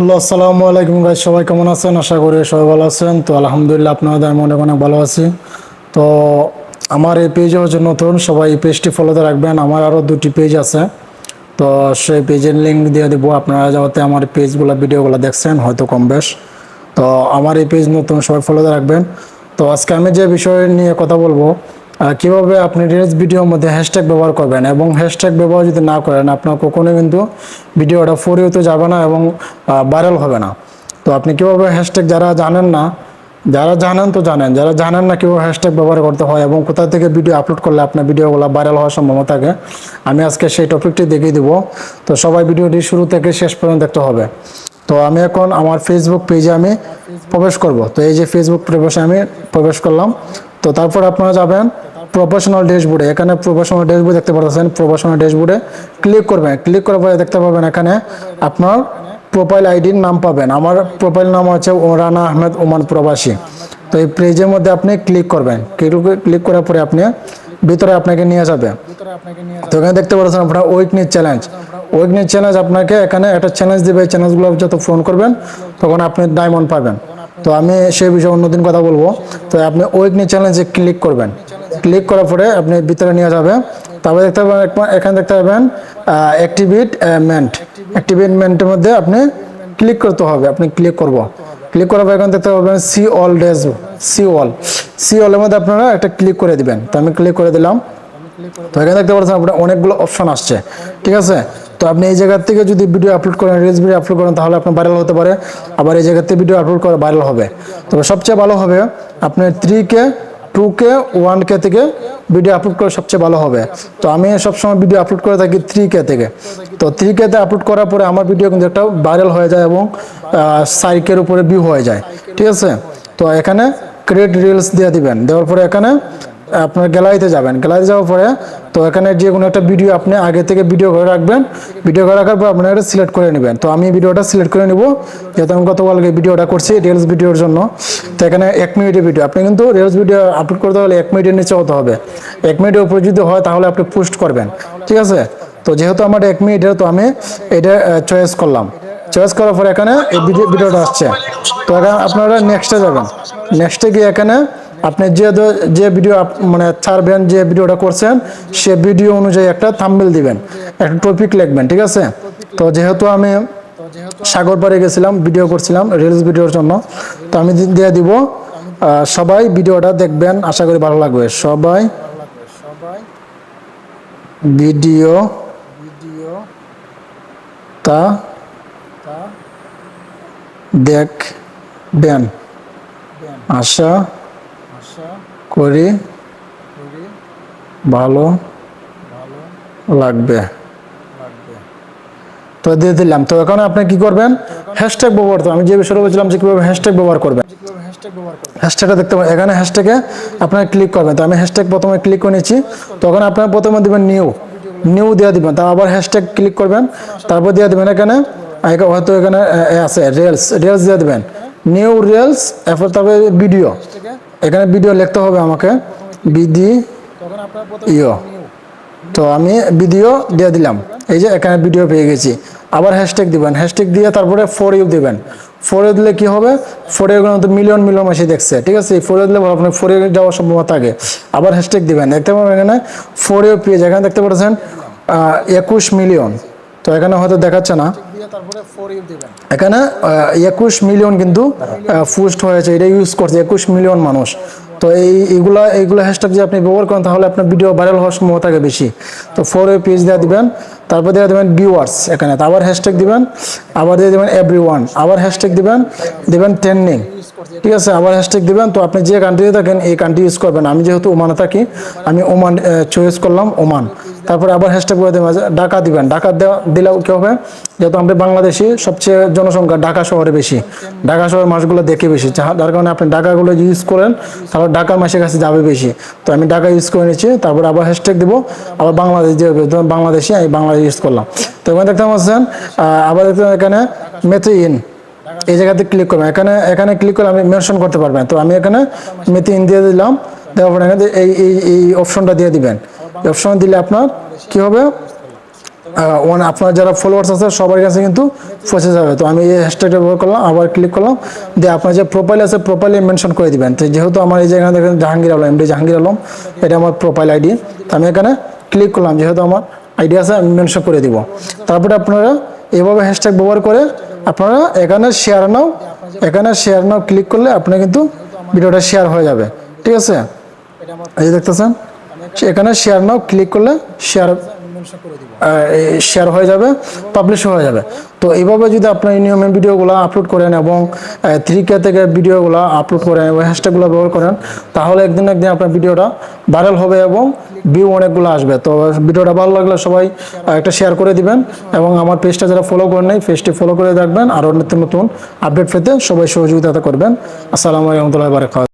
Hello, আসসালামু আলাইকুম guys. সবাই কেমন আছেন? আশা করি সবাই ভালো আছেন। তো আলহামদুলিল্লাহ, আপনাদের আমি অনেক অনেক ভালো আছি। তো আমার এই পেজে হচ্ছে নতুন, সবাই এই পেজটি ফলোতে রাখবেন। আমার আরও দুটি পেজ আছে, তো সেই পেজের লিঙ্ক দিয়ে দেবো। আপনারা যাতে আমার পেজগুলো ভিডিওগুলো দেখছেন হয়তো কম বেশ। তো আমার এই পেজ নতুন, সবাই ফলোতে রাখবেন। তো আজকে আমি যে বিষয় নিয়ে কথা বলবো, কিভাবে আপনি রিলস ভিডিওর মধ্যে হ্যাশট্যাগ ব্যবহার করবেন, এবং হ্যাশট্যাগ ব্যবহার যদি না করেন আপনার কখনোই কিন্তু ভিডিওটা ফর ইউতে যাবে না এবং ভাইরাল হবে না। তো আপনি কীভাবে হ্যাশট্যাগ, যারা জানেন না, যারা জানেন তো জানেন, যারা জানেন না কীভাবে হ্যাশট্যাগ ব্যবহার করতে হয় এবং কোথা থেকে ভিডিও আপলোড করলে আপনার ভিডিওগুলো ভাইরাল হওয়ার সম্ভাবনা থাকে, আমি আজকে সেই টপিকটি দেখিয়ে দেবো। তো সবাই ভিডিওটি শুরু থেকে শেষ পর্যন্ত দেখতে হবে। তো আমি এখন আমার ফেসবুক পেজে আমি প্রবেশ করব। তো এই যে ফেসবুক প্রবেশে আমি প্রবেশ করলাম। তো তারপর আপনারা যাবেন প্রফেশনাল ড্যাশবোর্ডে। এখানে প্রফেশনাল ড্যাশবোর্ড দেখতে পাচ্ছেন। প্রফেশনাল ড্যাশবোর্ডে ক্লিক করবেন। ক্লিক করার পরে দেখতে পাবেন এখানে আপনার প্রোফাইল আইডির নাম পাবেন। আমার প্রোফাইল নাম হচ্ছে রানা আহমেদ ওমান প্রবাসী। তো এই পেজের মধ্যে আপনি ক্লিক করবেন। ক্লিক করার পরে আপনি ভিতরে আপনাকে নিয়ে যাবে। তো এখানে দেখতে পাচ্ছেন আপনার উইকনেস চ্যালেঞ্জ। উইকনেস চ্যালেঞ্জ আপনাকে এখানে একটা চ্যালেঞ্জ দেবে। এই চ্যালেঞ্জগুলো যত ফোন করবেন তখন আপনি ডায়মন্ড পাবেন। তো আমি সেই বিষয়ে অন্যদিন কথা বলবো। তো আপনি উইকনেস চ্যালেঞ্জে ক্লিক করবেন। ক্লিক করার পরে আপনি ভিতরে নিয়ে যাবে। তারপরে দেখতে পাবেন এখানে দেখতে পাবেন অ্যাক্টিভেটমেন্টের মধ্যে আপনি ক্লিক করতে হবে। আপনি ক্লিক করব। ক্লিক করার পর এখানে দেখতে পাবেন সি অল ডেজ, সি অলের মধ্যে আপনারা একটা ক্লিক করে দিবেন। তো আমি ক্লিক করে দিলাম। তো এখানে দেখতে পাচ্ছেন আপনার অনেকগুলো অপশন আসছে, ঠিক আছে। তো আপনি এই জায়গা থেকে যদি ভিডিও আপলোড করেন, রিলস ভিডিও আপলোড করেন, তাহলে আপনার ভাইরাল হতে পারে। আবার এই জায়গা থেকে ভিডিও আপলোড করে ভাইরাল হবে। তবে সবচেয়ে ভালো হবে আপনার 3K 2K 1K থেকে ভিডিও আপলোড করে সবচেয়ে ভালো হবে। তো আমি সবসময় ভিডিও আপলোড করে থাকি 3K থেকে। তো 3K তে আপলোড করার পরে আমার ভিডিও কিন্তু একটা ভাইরাল হয়ে যায় এবং 4K উপরে ভিউ হয়ে যায়, ঠিক আছে। তো এখানে ক্রিয়েট রিলস দিয়ে দিবেন। দেওয়ার পরে এখানে আপনার গ্যালারিতে যাবেন। গ্যালারি যাওয়ার পরে তো এখানে যে কোনো একটা ভিডিও আপনি আগে থেকে ভিডিও করে রাখবেন। ভিডিও করে রাখার পর আপনার এটা সিলেক্ট করে নেবেন। তো আমি ভিডিওটা সিলেক্ট করে নেব, যেহেতু আমি গতকালকে ভিডিওটা করছি রিলস ভিডিওর জন্য। তো এখানে 1 মিনিটের ভিডিও, আপনি কিন্তু রিলস ভিডিও আপলোড করতে হলে 1 মিনিটের নিচে হতে হবে। 1 মিনিটের উপরে যদি হয় তাহলে আপনি পোস্ট করবেন, ঠিক আছে। তো যেহেতু আমার 1 মিনিটের, তো আমি এটা চয়েস করলাম। চয়েস করার পর এখানে এই ভিডিওটা আসছে। তো এখানে আপনারা নেক্সটে যাবেন। নেক্সটে গিয়ে এখানে আপনি যে ভিডিও মানে ছাড়বেন, যে ভিডিওটা করছেন, সে ভিডিও অনুযায়ী একটা থাম্বনেল দিবেন, একটা টপিক লিখবেন, ঠিক আছে। তো যেহেতু আমি সাগর পাড়ে গেছিলাম, ভিডিও করছিলাম রিলস ভিডিওর জন্য, তো আমি দিয়ে দিব সবাই ভিডিওটা দেখবেন, আশা করি ভালো লাগবে। সবাই ভিডিও তা দেখবেন, আশা করি ভালো লাগবে। তো দিয়ে দিলাম। তো এখন আপনি কি করবেন, হ্যাশট্যাগ ব্যবহার, তো আমি যে বিষয়টা বলছিলাম যে কীভাবে হ্যাশট্যাগ ব্যবহার করবেন। হ্যাশট্যাগটা দেখতে পাবেন এখানে, হ্যাশট্যাগে আপনার ক্লিক করবেন। তো আমি হ্যাশট্যাগ প্রথমে ক্লিক করে নিচ্ছি। তখন আপনার প্রথমে দেবেন নিউ দিয়ে দিবেন। তা আবার হ্যাশট্যাগ ক্লিক করবেন, তারপর দিয়ে দেবেন এখানে হয়তো এখানে আছে রিলস দিয়ে দেবেন, নিউ রিলস। এরপর তারপরে ভিডিও, এখানে ভিডিও লিখতে হবে আমাকে, ভিডিও। তো আমি ভিডিও দিয়ে দিলাম। এই যে এখানে ভিডিও পেয়ে গেছি। আবার হ্যাশট্যাগ দিবেন। হ্যাশট্যাগ দিয়ে তারপরে ফর ইউ দিবেন। ফর ইউ দিলে কি হবে, ফর ইউ কিন্তু মিলিয়ন মাসে দেখছে, ঠিক আছে। ফর ইউ দিলে আপনার ফর ইউ যাওয়ার সম্ভাবনা থাকে। আবার হ্যাশট্যাগ দিবেন। দেখতে পাবেন এখানে ফর ইউ পেজ, এখানে দেখতে পাচ্ছেন 21 মিলিয়ন। তো এখানে হয়তো দেখাচ্ছে না, এখানে 21 মিলিয়ন কিন্তু পোস্ট হয়েছে, এটা ইউজ করছে 21 মিলিয়ন মানুষ। তো এইগুলো হ্যাশট্যাগ যে আপনি ব্যবহার করেন তাহলে আপনার ভিডিও ভাইরাল হওয়ার সম্ভাবনা থাকে বেশি। তো ফর ইউ পেজ দিয়ে দিবেন, তারপর দিয়ে দেবেন ভিউয়ার্স, এখানে আবার হ্যাশট্যাগ দিবেন, আবার দিয়ে দেবেন এভরিওয়ান, আবার হ্যাশট্যাগ দিবেন ট্রেন্ডিং, ঠিক আছে। আবার হ্যাশট্যাগ দিবেন। তো আপনি যে কান্ট্রিতে থাকেন এই কান্ট্রি ইউজ করবেন। আমি যেহেতু ওমানে থাকি, আমি ওমান চয়েস করলাম, ওমান। তারপরে আবার হ্যাশট্যাগ করে দেবেন ঢাকা দিবেন। ঢাকা দিলেও কী হবে, যেহেতু আমরা বাংলাদেশি, সবচেয়ে জনসংখ্যা ঢাকা শহরে বেশি, ঢাকা শহরের মাসগুলো দেখে বেশি, যার কারণে আপনি ঢাকাগুলো ইউজ করেন তাহলে ঢাকার মাসের কাছে যাবে বেশি। তো আমি ঢাকা ইউজ করে নিচ্ছি। তারপর আবার হ্যাশট্যাগ দিব, আবার বাংলাদেশ দিয়ে বাংলাদেশি, আমি বাংলাদেশ ইউজ করলাম। তো এখানে দেখতে পাচ্ছেন আবার দেখতে এখানে মেথি ইন, এই জায়গাতে ক্লিক করবেন। এখানে ক্লিক করে আমি মেনশন করতে পারবেন। তো আমি এখানে মেথি ইন দিয়ে দিলাম। দেওয়ার পরে এখানে এই অপশনটা দিয়ে দিবেন। এই অপশন দিলে আপনার কি হবে, আপনার যারা ফলোয়ার্স আছে সবার কাছে কিন্তু পৌঁছে যাবে। তো আমি এই হ্যাশট্যাগটা ব্যবহার করলাম, আবার ক্লিক করলাম, দিয়ে আপনার যে প্রোফাইল আছে প্রোফাইলে মেনশন করে দিবেন। তো যেহেতু আমার এই যে এখানে দেখেন জাহাঙ্গীর আলম, এমডি জাহাঙ্গীর আলম, এটা আমার প্রোফাইল আইডি। তো আমি এখানে ক্লিক করলাম, যেহেতু আমার আইডি আছে আমি মেনশন করে দিব। তারপরে আপনারা এভাবে হ্যাশট্যাগ ব্যবহার করে আপনারা এখানে শেয়ার নাও ক্লিক করলে আপনার কিন্তু ভিডিওটা শেয়ার হয়ে যাবে। ঠিক আছে, এই যে দেখতেছেন এখানে শেয়ার নাও ক্লিক করলে শেয়ার হয়ে যাবে, পাবলিশ হয়ে যাবে। তো এইভাবে যদি আপনার নিয়মে ভিডিওগুলো আপলোড করেন এবং 3K থেকে ভিডিওগুলো আপলোড করেন এবং হ্যাশট্যাগুলো ব্যবহার করেন, তাহলে একদিন আপনার ভিডিওটা ভাইরাল হবে এবং ভিউ অনেকগুলো আসবে। তো ভিডিওটা ভালো লাগলে সবাই একটা শেয়ার করে দিবেন এবং আমার পেজটা যারা ফলো করেন নাই পেজটি ফলো করে রাখবেন। আরও নতুন নতুন আপডেট পেতে সবাই সহযোগিতা করবেন। আসসালামু আলাইকুম ওয়া রাহমাতুল্লাহি ওয়া বারাকাতুহু।